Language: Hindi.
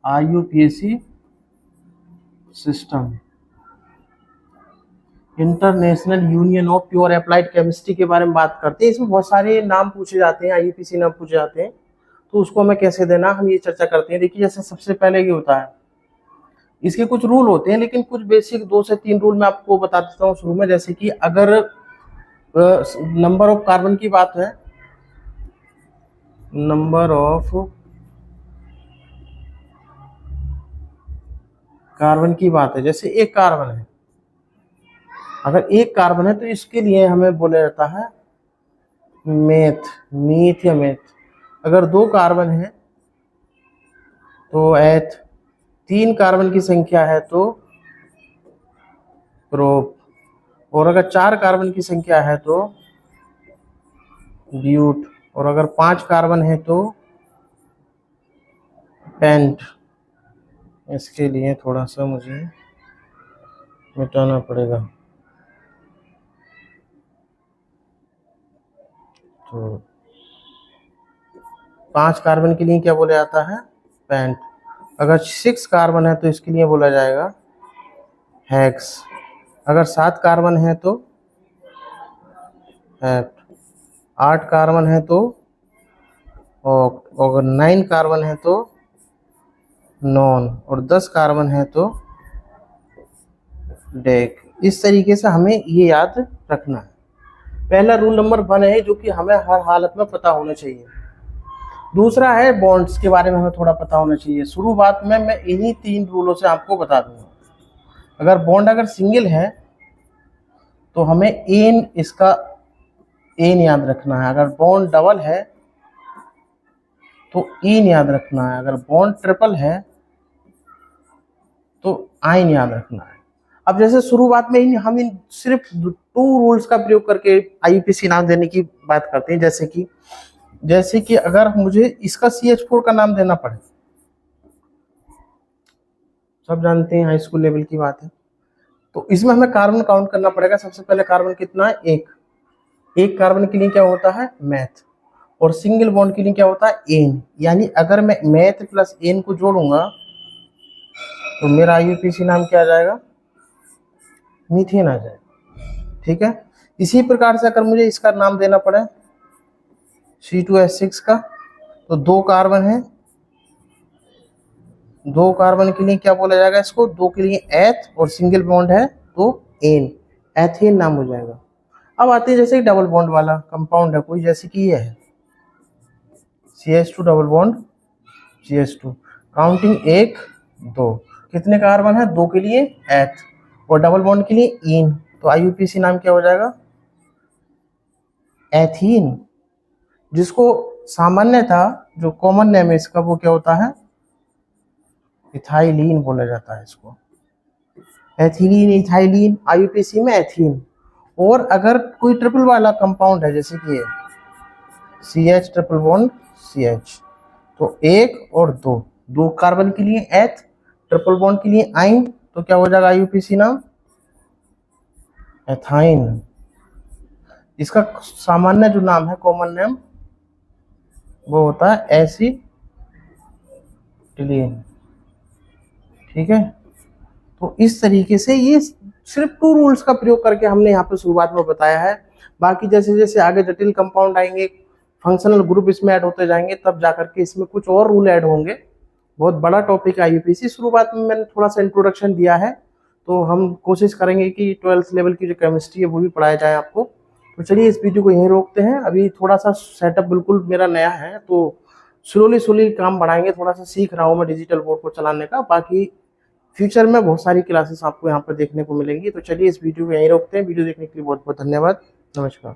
IUPAC system, international union of pure applied chemistry के बारे में बात करते हैं। इसमें बहुत सारे नाम पूछे जाते हैं, IUPAC नाम पूछे जाते हैं, तो उसको हमें कैसे देना हम ये चर्चा करते हैं। देखिए जैसे सबसे पहले ये होता है, इसके कुछ रूल होते हैं, लेकिन कुछ बेसिक 2 से 3 रूल मैं आपको बता देता हूँ शुरू में। जैसे कि अगर नंबर ऑफ कार्बन की बात है, नंबर ऑफ कार्बन की बात है, जैसे एक कार्बन है, अगर एक कार्बन है तो इसके लिए हमें बोला जाता है मीथ या मेथ। अगर 2 कार्बन है तो एथ, 3 कार्बन की संख्या है तो प्रोप, और अगर 4 कार्बन की संख्या है तो ब्यूट, और अगर 5 कार्बन है तो पेंट। इसके लिए थोड़ा सा मुझे मिटाना पड़ेगा, तो 5 कार्बन के लिए क्या बोला जाता है, पेंट। अगर 6 कार्बन है तो इसके लिए बोला जाएगा हेक्स। अगर 7 कार्बन है तो हेप्ट, 8 कार्बन है तो ऑक्ट, अगर 9 कार्बन है तो नॉन, और 10 कार्बन है तो डेक। इस तरीके से हमें ये याद रखना है। पहला रूल नंबर 1 है जो कि हमें हर हालत में पता होना चाहिए। दूसरा है बॉन्ड्स के बारे में हमें थोड़ा पता होना चाहिए। शुरुआत में मैं इन्हीं 3 रूलों से आपको बता दूंगा। अगर बॉन्ड अगर सिंगल है तो हमें एन, इसका एन याद रखना है। अगर बॉन्ड डबल है तो इन याद रखना है। अगर बॉन्ड ट्रिपल है तो आइन याद रखना है। अब जैसे शुरुआत में हम इन सिर्फ 2 रूल्स का प्रयोग करके IUPAC नाम देने की बात करते हैं। जैसे कि अगर मुझे इसका CH4 का नाम देना पड़े, सब जानते हैं हाई स्कूल लेवल की बात है, तो इसमें हमें कार्बन काउंट करना पड़ेगा। सबसे पहले कार्बन कितना है, एक कार्बन के लिए क्या होता है, मैथ, और सिंगल बॉन्ड के लिए क्या होता है, एन। यानी अगर मैं मैथ प्लस एन को जोड़ूंगा तो मेरा IUPAC नाम क्या आ जाएगा, मीथेन आ जाएगा। ठीक है। इसी प्रकार से अगर मुझे इसका नाम देना पड़े C2H6 का, तो 2 कार्बन है, 2 कार्बन के लिए क्या बोला जाएगा इसको, 2 के लिए एथ, और सिंगल बॉन्ड है तो एन, एथेन नाम हो जाएगा। अब आते हैं जैसे डबल बॉन्ड वाला कंपाउंड है कोई, जैसे कि ये है CH2 double bond CH2, counting 1 2, कितने कार्बन है, 2 के लिए एथ, और डबल बॉन्ड के लिए इन, तो IUPAC नाम क्या हो जाएगा, एथीन। जिसको सामान्य था, जो कॉमन नेम है इसका, वो क्या होता है, इथाइलिन बोला जाता है इसको। एथिलीन, इथाइलिन, IUPAC में एथीन। और अगर कोई ट्रिपल वाला कंपाउंड है, जैसे कि CH ट्रिपल बॉन्ड CH, तो 1 और 2, 2 कार्बन के लिए एथ, ट्रिपल बॉन्ड के लिए आइन, तो क्या हो जाएगा IUPAC नाम, एथाइन। इसका सामान्य जो नाम है, कॉमन नेम, वो होता है एसिटिलीन। ठीक है। तो इस तरीके से ये सिर्फ 2 रूल्स का प्रयोग करके हमने यहाँ पे शुरुआत में बताया है। बाकी जैसे जैसे आगे जटिल कंपाउंड आएंगे, फंक्शनल ग्रुप इसमें ऐड होते जाएंगे, तब जाकर के इसमें कुछ और रूल ऐड होंगे। बहुत बड़ा टॉपिक है IUPAC। शुरुआत में मैंने थोड़ा सा इंट्रोडक्शन दिया है, तो हम कोशिश करेंगे कि 12th लेवल की जो केमिस्ट्री है वो भी पढ़ाया जाए आपको। तो चलिए इस वीडियो को यहीं रोकते हैं। अभी थोड़ा सा सेटअप बिल्कुल मेरा नया है, तो स्लोली काम बढ़ाएंगे। थोड़ा सा सीख रहा हूँ मैं डिजिटल बोर्ड को चलाने का। बाकी फ्यूचर में बहुत सारी क्लासेस आपको यहाँ पर देखने को मिलेंगी। तो चलिए इस वीडियो को यहीं रोकते हैं। वीडियो देखने के लिए बहुत बहुत धन्यवाद। नमस्कार।